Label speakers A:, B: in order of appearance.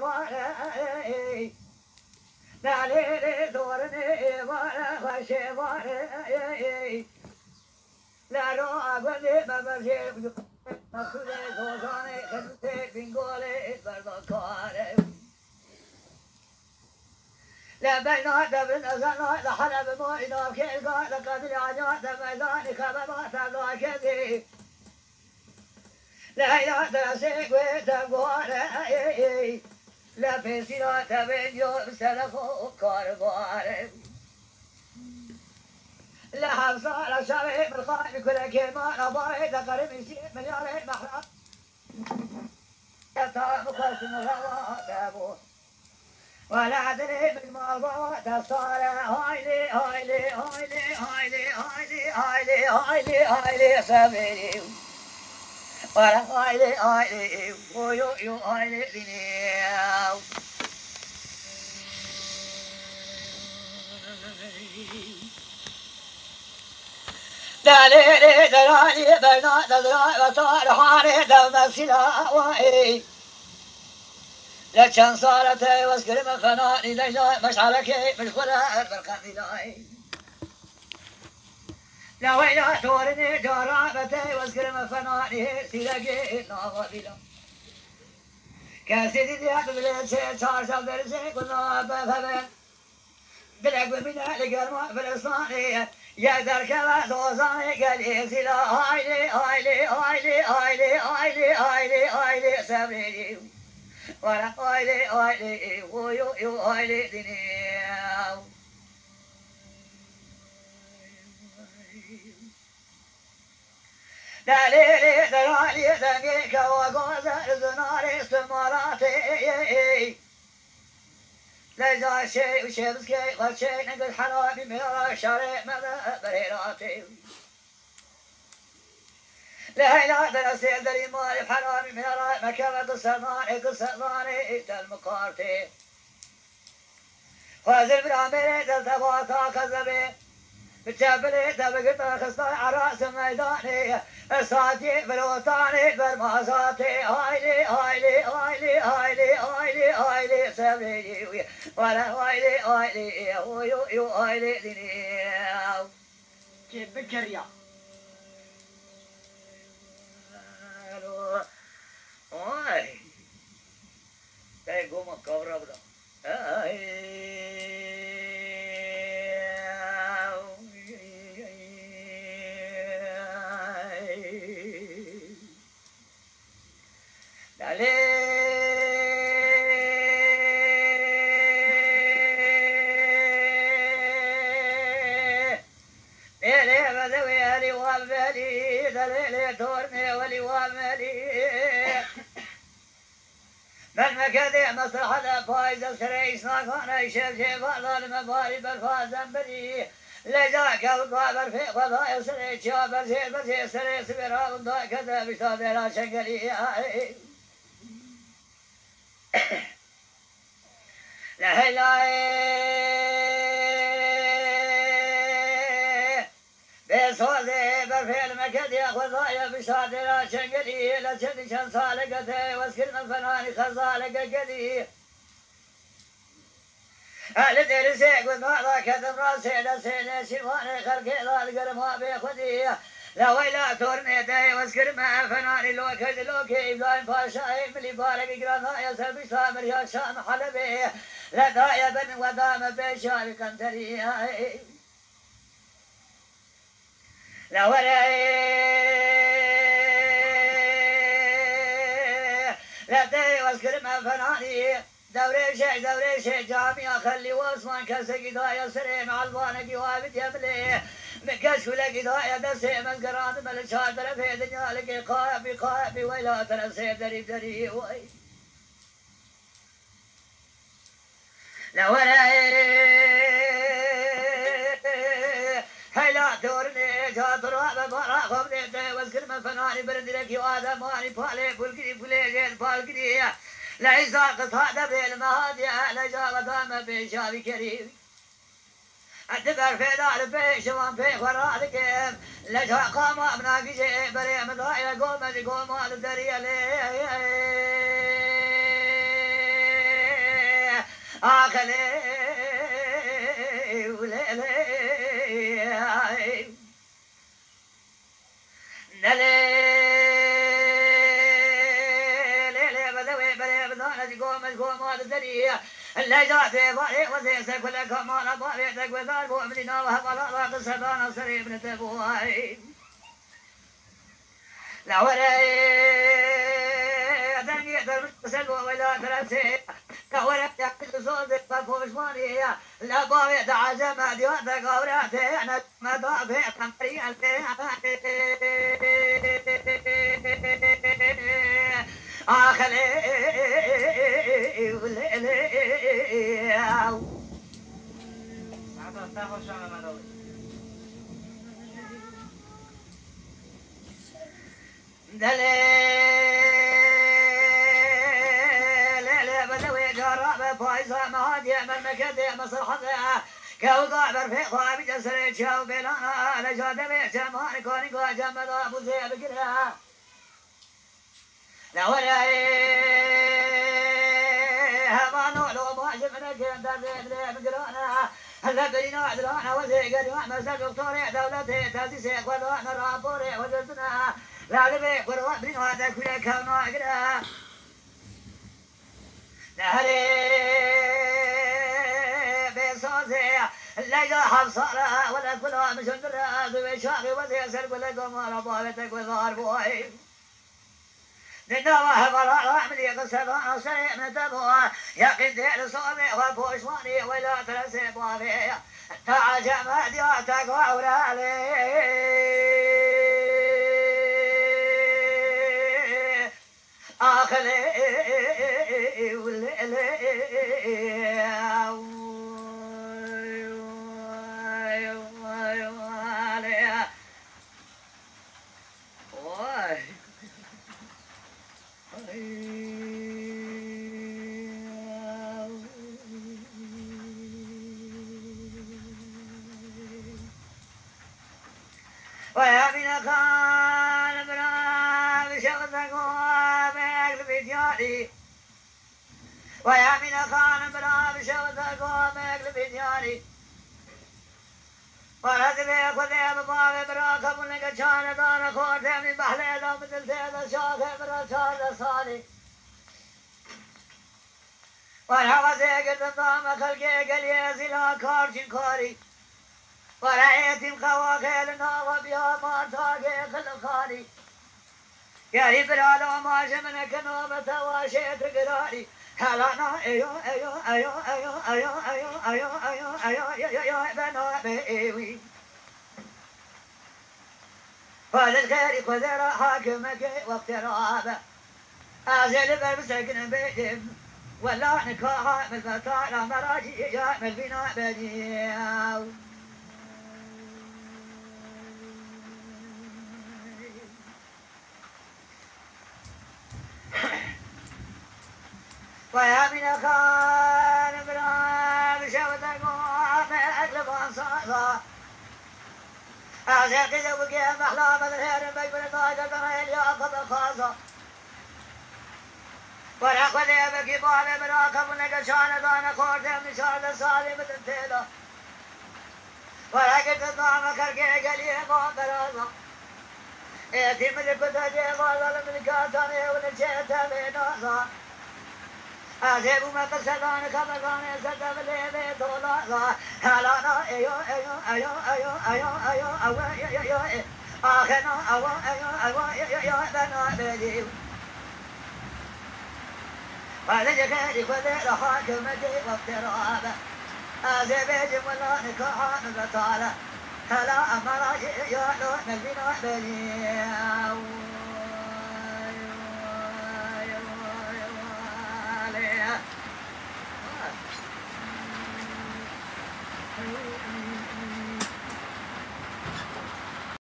A: واره نالي دورني واره خشي واره لا رو أقولي ما بشيء مقصود زوجاني خدمتي بنقولي بردكاري لا بينات بالنزلات لحلب ما إذا كيل قال قبل عجات ميداني خبرات الله كذي لا إله تسيق وتقواري لا بسيرة بين يوم سلفو كارباري لا حصار شريف الخائن كل كلمة نباري ذكر من شيء مليار محرم يطار مقسم الهواء ولا أدري بالموضوع صار هايلي هايلي هايلي هايلي هايلي هايلي هايلي هايلي سبيلي ولا هايلي هايلي ويو يو هايلي دنيا دليلي دلالي بنا دلالي وطارحاني دم سلاوي لكن صارت واسكرم خناني ليلا مشعلك بالخلاء بالقلب لاي لا ويلا تورني جرابتي واسكرم خناني سيلاقي ناظري كاسيدي ديات بلسي صار برسي كنا بفبن بلق بمنا لقرما بالإصاني يقدر كما دوزاني قال يسيلا هايلي هايلي هايلي هايلي هايلي هايلي هايلي سبيلي ولا هايلي هايلي ويو يو هايلي دنيا دليلي دلالي دقيك وقوز زناري استماراتي ليس شيء وشيء بسكي وشيء نقل حرامي من شارع ماذا بريراتي لا إله إلا سيد الإيمان حرامي من مكان قصداني المقارتي وازل برامي تلتفاتا كذبي بتشابلي تبقى خصاي عراس ميداني الصاتي بالوطاني بالمازاتي هايلي هايلي هايلي هايلي هايلي هايلي سبيلي ولا هايلي هايلي يو يو هايلي دنيا كيف بكريا اوي تاي قوم كورا بدا من مكذي مسرح الفايز السريس ناقانا يشيب شيب الله المباري بالفازن بري لجاك الضابر في قضايا سريس شابر زير برزي سريس براب ضاء كذا بشاد لا شنقلي لا بصوزي برفي المكد ياخذ ضايا بشاد لا شنقلي لا شد شن صالقته واسكن الفناني خزالق قدي أهل درسي قد ما كذب راسي لسيني شماني خلقي ذا ما بيخذي لا ويلا تورنيتي واسكر ما فناني لو كذ لو كيف لا فاشاي ملي بارك قرانا يا سبي سامر يا شام حلبي لا دايا بن ودام بشار كنتري لا ولا لا داي واسكر ما فناني دوري شيء جامعة خلي واسمان كسي قضايا سري مع البانك يوابد يملي مكشف لك قضايا دسي من قران ملشان في دنيا لك قائبي ويلا تنسي دري وي لا ولا هلا دورني جاترا ببارا خبرتي واسكر من فناني برد لك يوادا ماني بالي بلكري جيد بالكري لا يساقط هذا بالمهادي لا جاب دام بشابي كريم أتبر في دار بيش وان في فرادك لا جا قام ابناك شيء بري مضايا قوم الدريا لي آخلي وليلي نلي ليلي بدوي بدوي بدوي قوم قوم هذا الدنيا اللي جاتي باري وزيس كل كمان باري تقوى ذا المؤمنين وهبلا لا تصدقنا سريب نتبوي لا وري دنيا ترسل ولا ترسل لا وري يأكل صوت فوش مانية لا باري تعزم ديوت قوراتي أنا ما ضابي قمري آخلي وليلي دليل بدوي جراب بايزة مهادي من مكدي مصلحتها كوضع برفيقها بجسر شاو بلانا لجاد بيت مهاني كوني قوى جمد أبو زيب قرها لا ورايها ما نولو ما شفنا كيف درزيب ليب قرانا هلا برينا عدلانا وزي قريما مسا دكتوري دولتي تاسيسي قدوانا رابوري وزلتنا لا لبي قروا برينا تكوية كونا قرا نهري بيصوزي لا يحب صارا ولا كلها مشندرا ذوي شاقي وزي سرق لكم ربابتك وظهر بوي ننوى براء عملي قصدان سريع نتبوى يقين دير صومي وفوش ماني ولا ترسي بوابي تعجم ديوتك وعورالي آخلي وليلي ويا من كان برا بشغلك ومعك بدياري ويا من كان برا بشغلك ومعك بدياري ورد بيك وذيب باب برا كملك كان دار خورت من بحلي دام دلتي شاخ برا شاد صالي ورا وزيك دام خلقي قلي زلا كارشن كاري ورأيتم خواخيلنا وبيا ما تاقي خلقاني يا ربرالو ما جمنك نوبة واشيت قراري هلانا ايو ايو ايو ايو ايو ايو ايو ايو ايو ايو ايو بنو بيوي فالخير قدر حاكمك وقت رابع أزل برسكن بيتم ولا نكاح بالفتاة مراجي يعمل بنا بدياو ويا من خان برام شوتك وعمل بانصاصا أعزق زوجي محلام الهير بيبر طاقة تريل يأخذ خاصة ورق ذيبك يبال براكب لك شان دان خورت من شان صالي بتنتيلا ورق تطعم كركي قليه مقرازا ايتي ملك تجي غازل من كاتاني ونجيتها بناصا أزيب ما قصدان كمدان سدب لي دولا هلانا أيو أيو أيو أيو أيو أيو أيو أيو أيو آخنا أيو أيو أيو أيو بنا بديو هذا جكاري كذا حاكم جي وافتراب أزيب جملا نكاحان بطالة هلا أمرا يعلو من بنا بديو